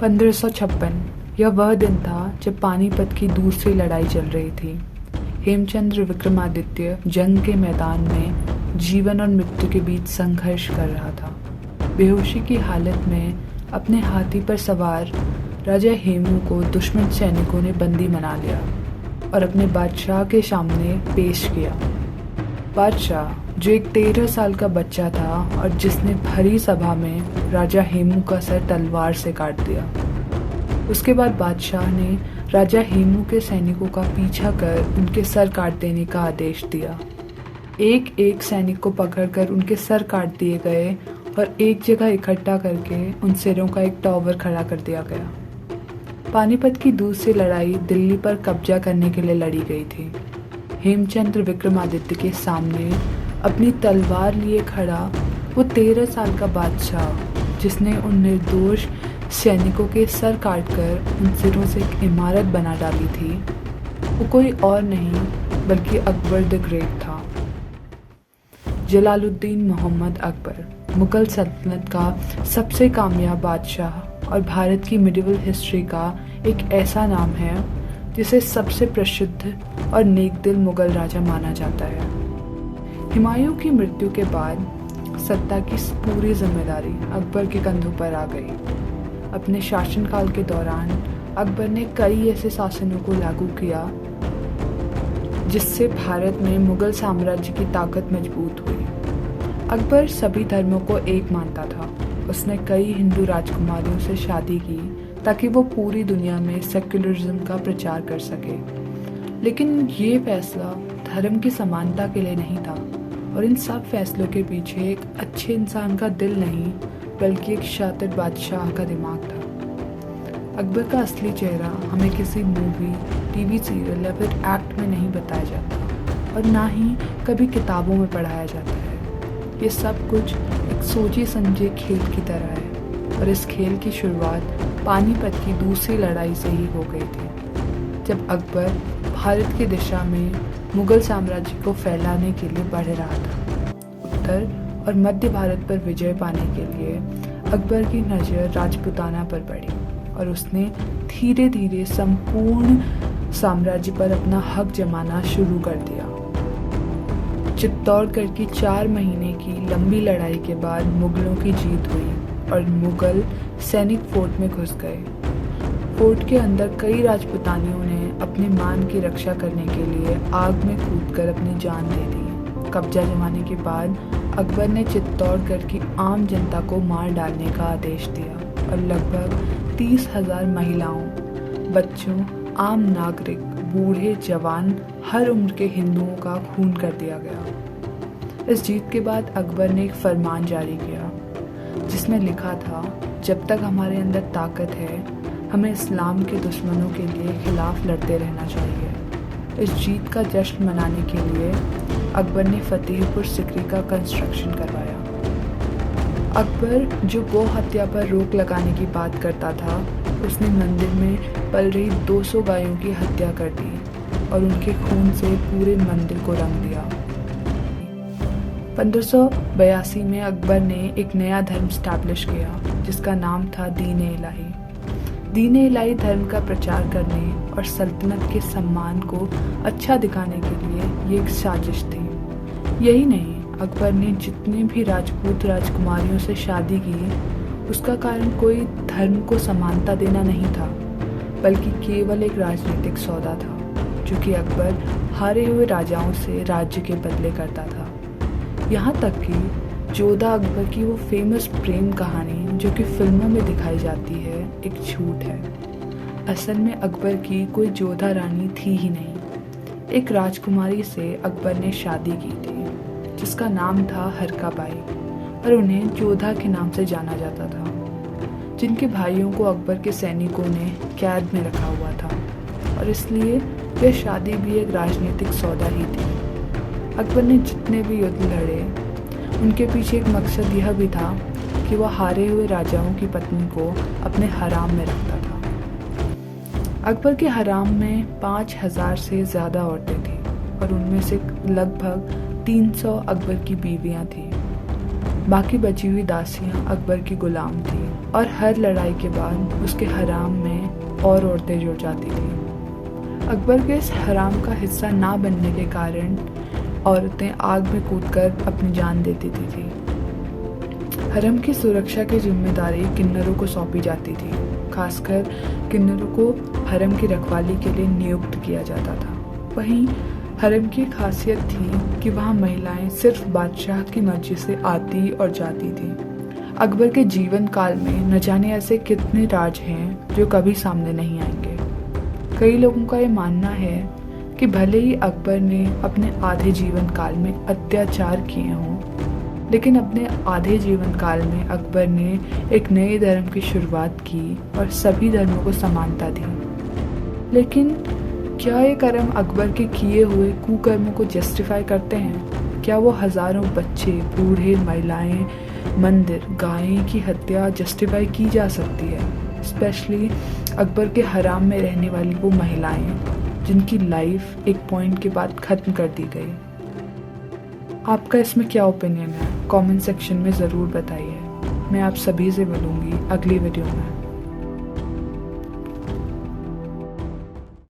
1556 यह वह दिन था जब पानीपत की दूसरी लड़ाई चल रही थी। हेमचंद्र विक्रमादित्य जंग के मैदान में जीवन और मृत्यु के बीच संघर्ष कर रहा था। बेहोशी की हालत में अपने हाथी पर सवार राजा हेमू को दुश्मन सैनिकों ने बंदी बना लिया और अपने बादशाह के सामने पेश किया। बादशाह, जो एक 13 साल का बच्चा था और जिसने भरी सभा में राजा हेमू का सर तलवार से काट दिया। उसके बाद बादशाह ने राजा हेमू के सैनिकों का पीछा कर उनके सर काट देने का आदेश दिया। एक एक सैनिक को पकड़कर उनके सर काट दिए गए और एक जगह इकट्ठा करके उन सिरों का एक टॉवर खड़ा कर दिया गया। पानीपत की दूसरी लड़ाई दिल्ली पर कब्जा करने के लिए लड़ी गई थी। हेमचंद्र विक्रमादित्य के सामने अपनी तलवार लिए खड़ा वो 13 साल का बादशाह, जिसने उन निर्दोष सैनिकों के सर काटकर उन सिरों से एक इमारत बना डाली थी, वो कोई और नहीं बल्कि अकबर द ग्रेट था। जलालुद्दीन मोहम्मद अकबर मुगल सल्तनत का सबसे कामयाब बादशाह और भारत की मिडिवल हिस्ट्री का एक ऐसा नाम है जिसे सबसे प्रसिद्ध और नेकदिल मुगल राजा माना जाता है। हुमायूं की मृत्यु के बाद सत्ता की पूरी जिम्मेदारी अकबर के कंधों पर आ गई। अपने शासनकाल के दौरान अकबर ने कई ऐसे शासनों को लागू किया जिससे भारत में मुगल साम्राज्य की ताकत मजबूत हुई। अकबर सभी धर्मों को एक मानता था। उसने कई हिंदू राजकुमारियों से शादी की ताकि वो पूरी दुनिया में सेक्युलरिज्म का प्रचार कर सके। लेकिन ये फैसला धर्म की समानता के लिए नहीं था और इन सब फैसलों के पीछे एक अच्छे इंसान का दिल नहीं बल्कि एक शातिर बादशाह का दिमाग था। अकबर का असली चेहरा हमें किसी मूवी, टीवी सीरियल या फिर एक्ट में नहीं बताया जाता और ना ही कभी किताबों में पढ़ाया जाता है। ये सब कुछ एक सोचे समझे खेल की तरह है और इस खेल की शुरुआत पानीपत की दूसरी लड़ाई से ही हो गई थी, जब अकबर भारत की दिशा में मुगल साम्राज्य को फैलाने के लिए बढ़ रहा था। उत्तर और मध्य भारत पर विजय पाने के लिए अकबर की नज़र राजपूताना पर पड़ी और उसने धीरे धीरे संपूर्ण साम्राज्य पर अपना हक जमाना शुरू कर दिया। चित्तौड़गढ़ की 4 महीने की लंबी लड़ाई के बाद मुगलों की जीत हुई और मुगल सैनिक फोर्ट में घुस गए। फोर्ट के अंदर कई राजपूतानियों ने अपने मान की रक्षा करने के लिए आग में कूदकर अपनी जान दे दी। कब्जा जमाने के बाद अकबर ने चित्तौड़गढ़ की आम जनता को मार डालने का आदेश दिया और लगभग 30,000 महिलाओं, बच्चों, आम नागरिक, बूढ़े, जवान, हर उम्र के हिंदुओं का खून कर दिया गया। इस जीत के बाद अकबर ने एक फरमान जारी किया जिसमें लिखा था, जब तक हमारे अंदर ताकत है हमें इस्लाम के दुश्मनों के लिए खिलाफ लड़ते रहना चाहिए। इस जीत का जश्न मनाने के लिए अकबर ने फतेहपुर सिकरी का कंस्ट्रक्शन करवाया। अकबर जो गौ हत्या पर रोक लगाने की बात करता था, उसने मंदिर में पल रही 200 गायों की हत्या कर दी और उनके खून से पूरे मंदिर को रंग दिया। 1582 में अकबर ने एक नया धर्म स्टैब्लिश किया जिसका नाम था दीन-ए इलाही। दीन-ए इलाही धर्म का प्रचार करने और सल्तनत के सम्मान को अच्छा दिखाने के लिए ये एक साजिश थी। यही नहीं, अकबर ने जितने भी राजपूत राजकुमारियों से शादी की उसका कारण कोई धर्म को समानता देना नहीं था बल्कि केवल एक राजनीतिक सौदा था जो कि अकबर हारे हुए राजाओं से राज्य के बदले करता था। यहाँ तक कि जोधा अकबर की वो फेमस प्रेम कहानी जो कि फिल्मों में दिखाई जाती है एक झूठ है। असल में अकबर की कोई जोधा रानी थी ही नहीं। एक राजकुमारी से अकबर ने शादी की थी जिसका नाम था हरकाबाई और उन्हें जोधा के नाम से जाना जाता था, जिनके भाइयों को अकबर के सैनिकों ने कैद में रखा हुआ था और इसलिए यह शादी भी एक राजनीतिक सौदा ही थी। अकबर ने जितने भी युद्ध लड़े उनके पीछे एक मकसद यह भी था कि वह हारे हुए राजाओं की पत्नी को अपने हराम में रखता था। अकबर के हराम में 5,000 से ज़्यादा औरतें थीं और उनमें से लगभग 300 अकबर की बीवियां थीं। बाकी बची हुई दासियां अकबर की गुलाम थीं। और हर लड़ाई के बाद उसके हराम में और औरतें जुड़ जाती थीं। अकबर के इस हराम का हिस्सा ना बनने के कारण औरतें आग में कूदकर अपनी जान दे देती थी। हरम की सुरक्षा की जिम्मेदारी किन्नरों को सौंपी जाती थी। खासकर किन्नरों को हरम की रखवाली के लिए नियुक्त किया जाता था। वहीं हरम की खासियत थी कि वहाँ महिलाएं सिर्फ बादशाह की मर्जी से आती और जाती थीं। अकबर के जीवन काल में न जाने ऐसे कितने राज हैं जो कभी सामने नहीं आएंगे। कई लोगों का ये मानना है कि भले ही अकबर ने अपने आधे जीवन काल में अत्याचार किए हों, लेकिन अपने आधे जीवन काल में अकबर ने एक नए धर्म की शुरुआत की और सभी धर्मों को समानता दी। लेकिन क्या ये कर्म अकबर के किए हुए कुकर्मों को जस्टिफाई करते हैं? क्या वो हजारों बच्चे, बूढ़े, महिलाएं, मंदिर, गायें की हत्या जस्टिफाई की जा सकती है? स्पेशली अकबर के हराम में रहने वाली वो महिलाएं जिनकी लाइफ एक पॉइंट के बाद ख़त्म कर दी गई। आपका इसमें क्या ओपिनियन है? कमेंट सेक्शन में ज़रूर बताइए। मैं आप सभी से मिलूंगी अगली वीडियो में।